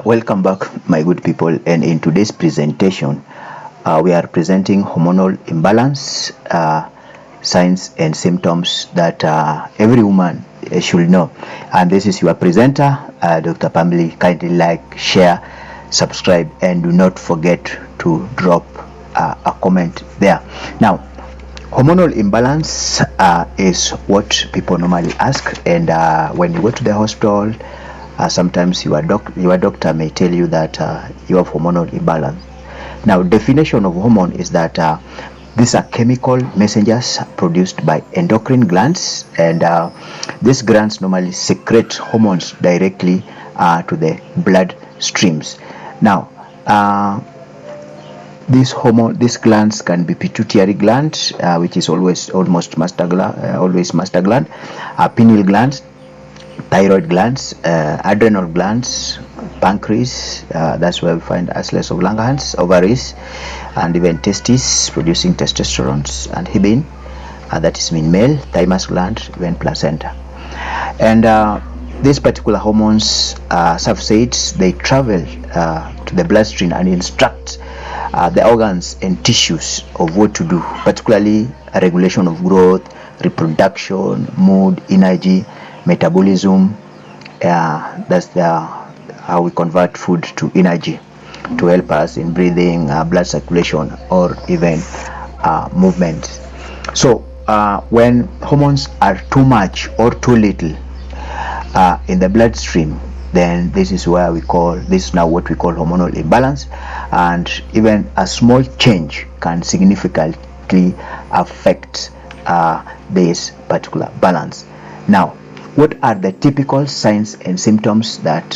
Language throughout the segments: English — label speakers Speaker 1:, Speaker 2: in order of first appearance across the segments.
Speaker 1: Welcome back, my good people, and in today's presentation we are presenting hormonal imbalance, signs and symptoms that every woman should know. And this is your presenter, Dr. Pamela. Kindly like, share, subscribe, and do not forget to drop a comment there. Now, hormonal imbalance is what people normally ask, and when you go to the hospital, sometimes your doctor may tell you that you have hormonal imbalance. Now, definition of hormone is that these are chemical messengers produced by endocrine glands, and these glands normally secrete hormones directly to the blood streams. Now, these glands can be pituitary gland, which is almost master gland, pineal glands, thyroid glands, adrenal glands, pancreas, that's where we find islets of Langerhans, ovaries, and even testes producing testosterone, and hibin, that is mean male, thymus gland, even placenta. And these particular hormones, substrates, they travel to the bloodstream and instruct the organs and tissues of what to do, particularly regulation of growth, reproduction, mood, energy, metabolism. That's how we convert food to energy to help us in breathing, blood circulation, or even movement. So when hormones are too much or too little in the bloodstream, then this is where we call this now what we call hormonal imbalance, and even a small change can significantly affect this particular balance. Now, what are the typical signs and symptoms that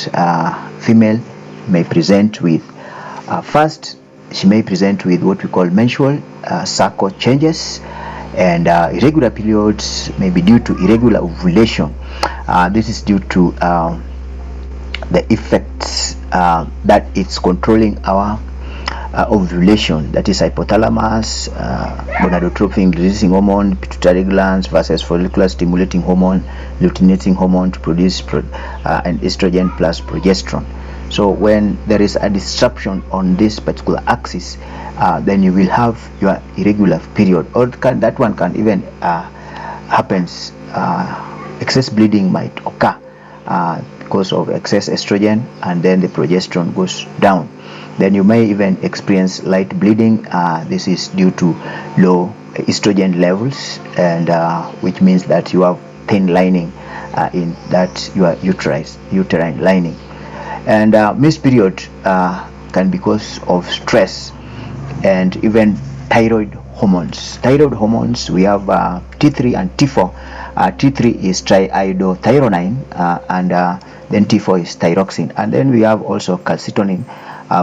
Speaker 1: female may present with? First, she may present with what we call menstrual cycle changes, and irregular periods may be due to irregular ovulation. This is due to the effects that it's controlling our ovulation, that is hypothalamus, gonadotropin releasing hormone, pituitary glands versus follicular stimulating hormone, luteinizing hormone to produce an estrogen plus progesterone. So when there is a disruption on this particular axis, then you will have your irregular period, or that one can even happens. Excess bleeding might occur because of excess estrogen, and then the progesterone goes down. Then you may even experience light bleeding. This is due to low estrogen levels, and which means that you have thin lining in that your uterine lining. And missed period can be because of stress and even thyroid hormones. Thyroid hormones, we have T3 and T4. T3 is triiodothyronine, and then T4 is thyroxine, and then we have also calcitonin,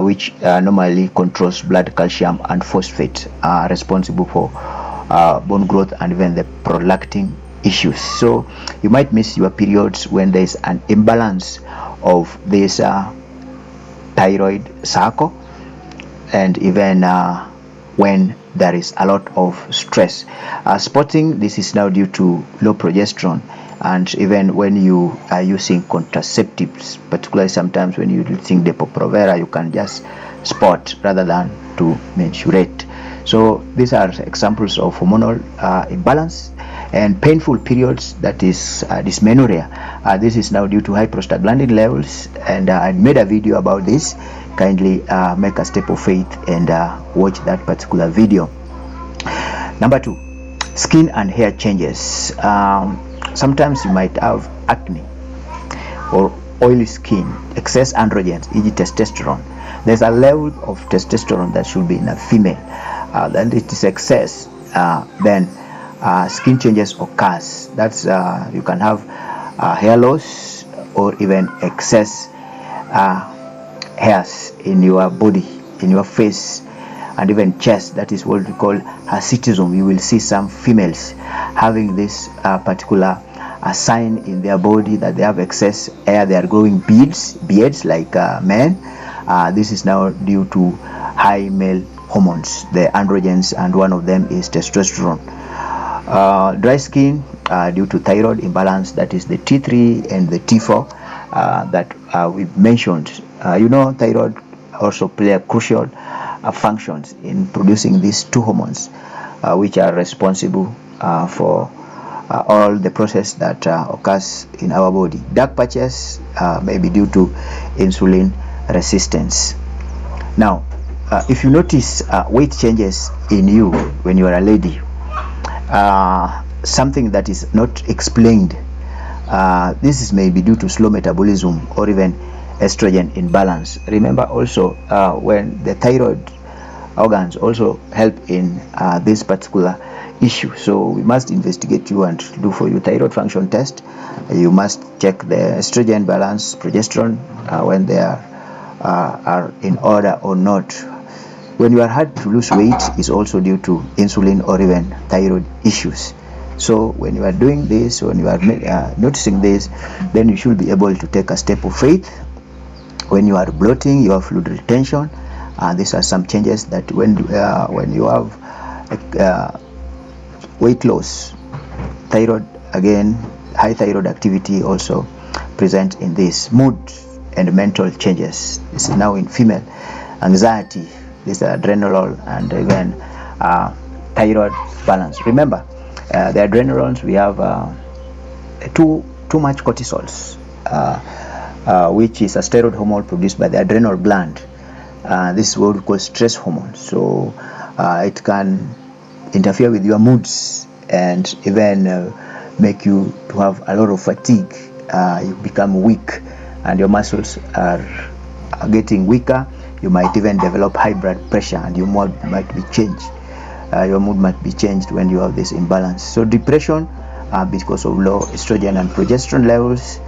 Speaker 1: which normally controls blood calcium and phosphate, responsible for bone growth and even the prolactin issues. So you might miss your periods when there is an imbalance of this thyroid cycle, and even when there is a lot of stress. Spotting, this is now due to low progesterone, and even when you are using contraceptives, particularly sometimes when you're using Depo-Provera, you can just spot rather than to menstruate. So these are examples of hormonal imbalance. And painful periods, that is dysmenorrhea. This is now due to high prostaglandin levels, and I made a video about this. Kindly make a step of faith and watch that particular video. Number 2, skin and hair changes. Sometimes you might have acne or oily skin, excess androgens, e.g. testosterone. There's a level of testosterone that should be in a female. Then it is excess, then skin changes occurs. That's you can have hair loss or even excess hairs in your body, in your face, and even chest. That is what we call hirsutism. You will see some females having this particular sign in their body that they have excess hair. They are growing beards like men. This is now due to high male hormones, the androgens, and one of them is testosterone. Dry skin due to thyroid imbalance, that is the T3 and the T4. that we've mentioned. Thyroid also play a crucial functions in producing these two hormones, which are responsible for all the process that occurs in our body. Dark patches may be due to insulin resistance. Now, if you notice weight changes in you when you are a lady, something that is not explained, this is maybe due to slow metabolism or even estrogen imbalance. Remember also when the thyroid organs also help in this particular issue, so we must investigate you and do for you thyroid function test. You must check the estrogen balance, progesterone, when they are in order or not. When you are hard to lose weight is also due to insulin or even thyroid issues. So when you are doing this, when you are noticing this, then you should be able to take a step of faith. When you are bloating, you have fluid retention, these are some changes that when you have weight loss, thyroid, again, high thyroid activity also present in this. Mood and mental changes, this is now in female. Anxiety, this is adrenal and even thyroid balance. Remember, the adrenals, we have too much cortisols, which is a steroid hormone produced by the adrenal gland. This is what we call stress hormone. So it can interfere with your moods and even make you to have a lot of fatigue. You become weak and your muscles are getting weaker. You might even develop high blood pressure and your mood might be changed. Your mood might be changed when you have this imbalance. So depression, because of low estrogen and progesterone levels,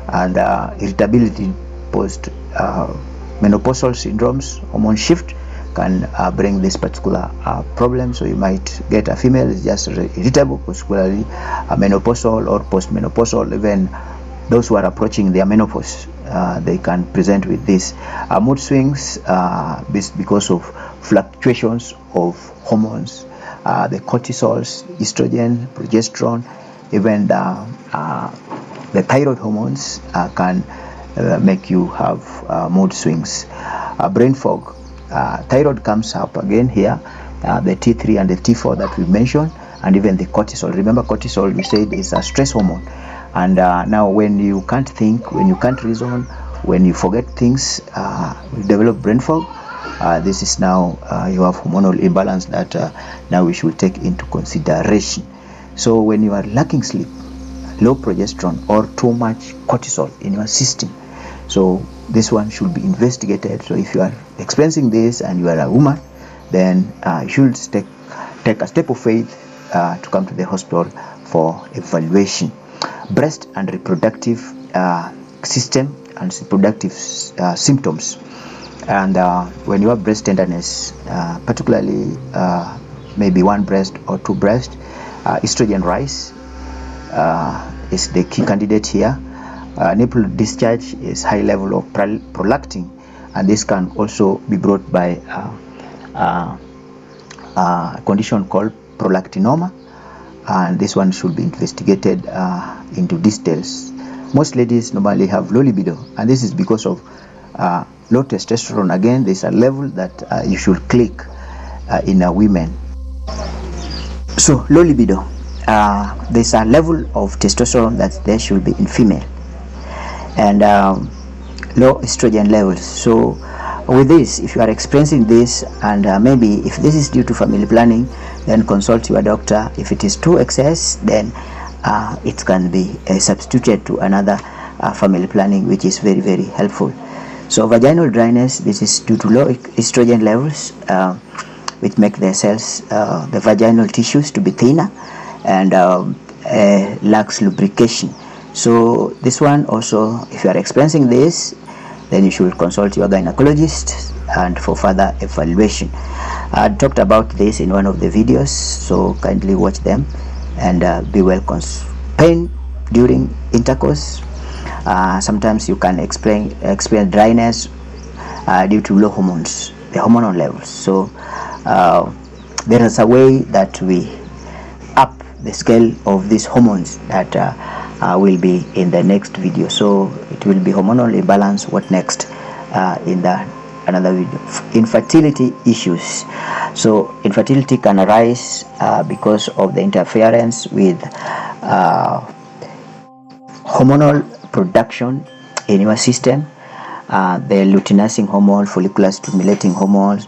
Speaker 1: and irritability post menopausal syndromes, hormone shift can bring this particular problem. So you might get a female is just irritable, particularly menopausal or postmenopausal. Even those who are approaching their menopause, they can present with this. Mood swings because of fluctuations of hormones, the cortisols, estrogen, progesterone, even the thyroid hormones can make you have mood swings. Brain fog, thyroid comes up again here, the T3 and the T4 that we mentioned, and even the cortisol. Remember, cortisol, we said, is a stress hormone. And now when you can't think, when you can't reason, when you forget things, you develop brain fog. This is now you have hormonal imbalance that now we should take into consideration. So when you are lacking sleep, low progesterone, or too much cortisol in your system, so this one should be investigated. So if you are experiencing this and you are a woman, then you should take a step of faith to come to the hospital for evaluation. Breast and reproductive system and reproductive symptoms. And when you have breast tenderness, particularly maybe one breast or two breasts, estrogen rise is the key candidate here. Nipple discharge is high level of prolactin, and this can also be brought by a condition called prolactinoma, and this one should be investigated into details. Most ladies normally have low libido, and this is because of low testosterone. Again, there's a level that you should click in a women. So low libido, there's a level of testosterone that there should be in female, and low estrogen levels. So with this, if you are experiencing this, and maybe if this is due to family planning, then consult your doctor. If it is too excess, then it can be substituted to another family planning, which is very, very helpful. So vaginal dryness, this is due to low estrogen levels, which make the cells, the vaginal tissues, to be thinner and lacks lubrication. So this one also, if you are experiencing this, then you should consult your gynecologist and for further evaluation. I talked about this in one of the videos, so kindly watch them and be well. Pain during intercourse, sometimes you can experience dryness due to low hormones, the hormonal levels. So there is a way that we up the scale of these hormones that will be in the next video. So it will be hormonal imbalance, what next, in the another video. Infertility issues. So infertility can arise because of the interference with hormonal production in your system, the luteinizing hormone, follicular stimulating hormones,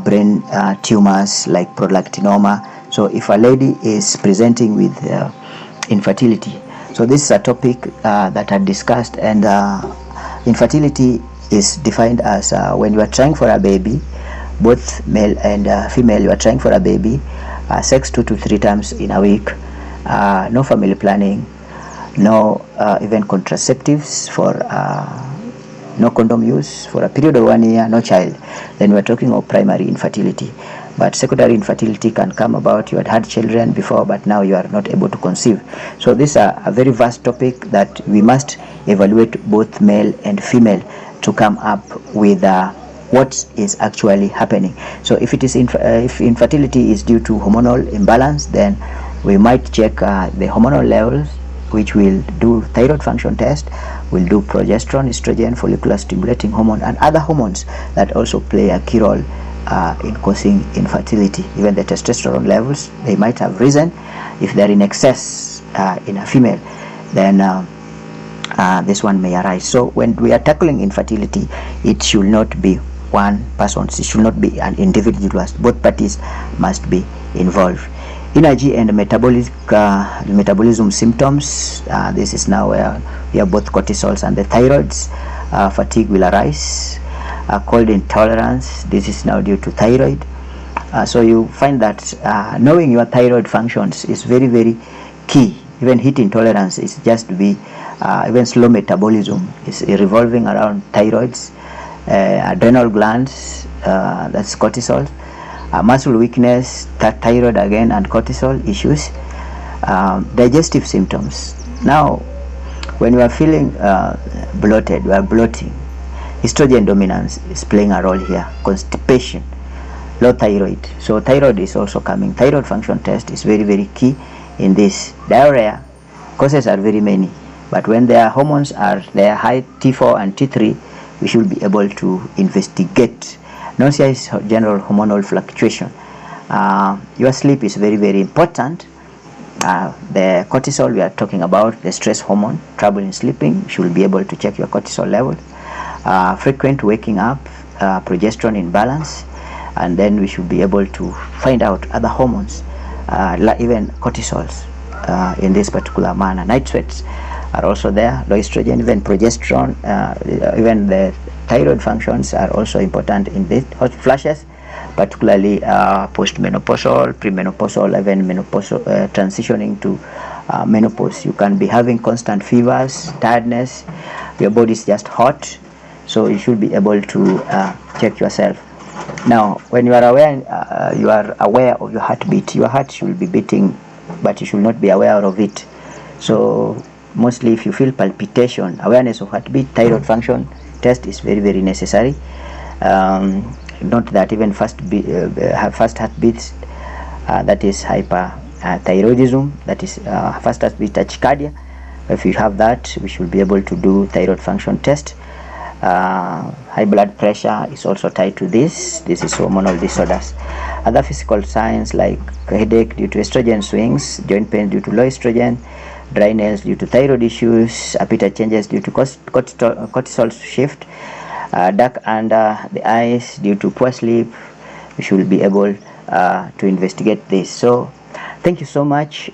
Speaker 1: brain tumors like prolactinoma. So if a lady is presenting with infertility, so this is a topic that I discussed, and infertility is defined as when you are trying for a baby, both male and female, you are trying for a baby, sex 2 to 3 times in a week, no family planning, no even contraceptives, for no condom use for a period of 1 year, no child, then we're talking of primary infertility. But secondary infertility can come about, you had children before, but now you are not able to conceive. So this is a very vast topic that we must evaluate both male and female to come up with what is actually happening. So if it is if infertility is due to hormonal imbalance, then we might check the hormonal levels, which will do thyroid function test, will do progesterone, estrogen, follicular stimulating hormone, and other hormones that also play a key role in causing infertility. Even the testosterone levels, they might have risen. If they're in excess in a female, then this one may arise. So when we are tackling infertility, it should not be one person, it should not be an individualist. Both parties must be involved. Energy and metabolism symptoms. This is now where we have both cortisols and the thyroids. Fatigue will arise. Cold intolerance. This is now due to thyroid. So you find that knowing your thyroid functions is very, very key. Even heat intolerance is just to be even slow metabolism is revolving around thyroids, adrenal glands, that's cortisol. Muscle weakness, thyroid again, and cortisol issues. Digestive symptoms. Now, when we are feeling bloated, we are bloating. Estrogen dominance is playing a role here. Constipation, low thyroid. So thyroid is also coming. Thyroid function test is very, very key in this. Diarrhea, causes are very many, but when their hormones are their high T4 and T3, we should be able to investigate. Nausea is general hormonal fluctuation. Your sleep is very, very important. The cortisol we are talking about, the stress hormone, trouble in sleeping, you should be able to check your cortisol level. Frequent waking up, progesterone imbalance, and then we should be able to find out other hormones, even cortisols, in this particular manner. Night sweats are also there, low estrogen, even progesterone, even the thyroid functions are also important in this. Hot flashes, particularly postmenopausal, premenopausal, even menopausal, transitioning to menopause. You can be having constant fevers, tiredness, your body is just hot, so you should be able to check yourself. Now, when you are aware of your heartbeat, your heart should be beating, but you should not be aware of it. So mostly if you feel palpitation, awareness of heartbeat, thyroid function test is very, very necessary. Note that even fast heartbeats, that is hyperthyroidism, that is fast heartbeat tachycardia. If you have that, we should be able to do thyroid function test. High blood pressure is also tied to this. This is hormonal disorders. Other physical signs like headache due to estrogen swings, joint pain due to low estrogen, dry nails due to thyroid issues, appetite changes due to cortisol shift, dark under the eyes due to poor sleep. We should be able to investigate this. So thank you so much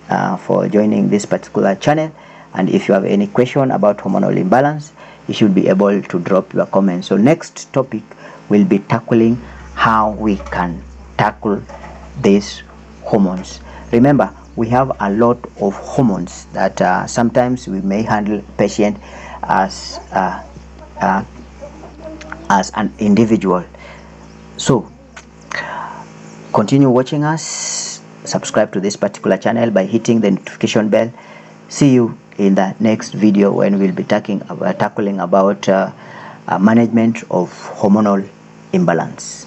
Speaker 1: for joining this particular channel, and if you have any question about hormonal imbalance, you should be able to drop your comments. So next topic will be tackling how we can tackle these hormones. Remember, we have a lot of hormones that sometimes we may handle patient as an individual. So continue watching us, subscribe to this particular channel by hitting the notification bell. See you in the next video when we'll be tackling about management of hormonal imbalance.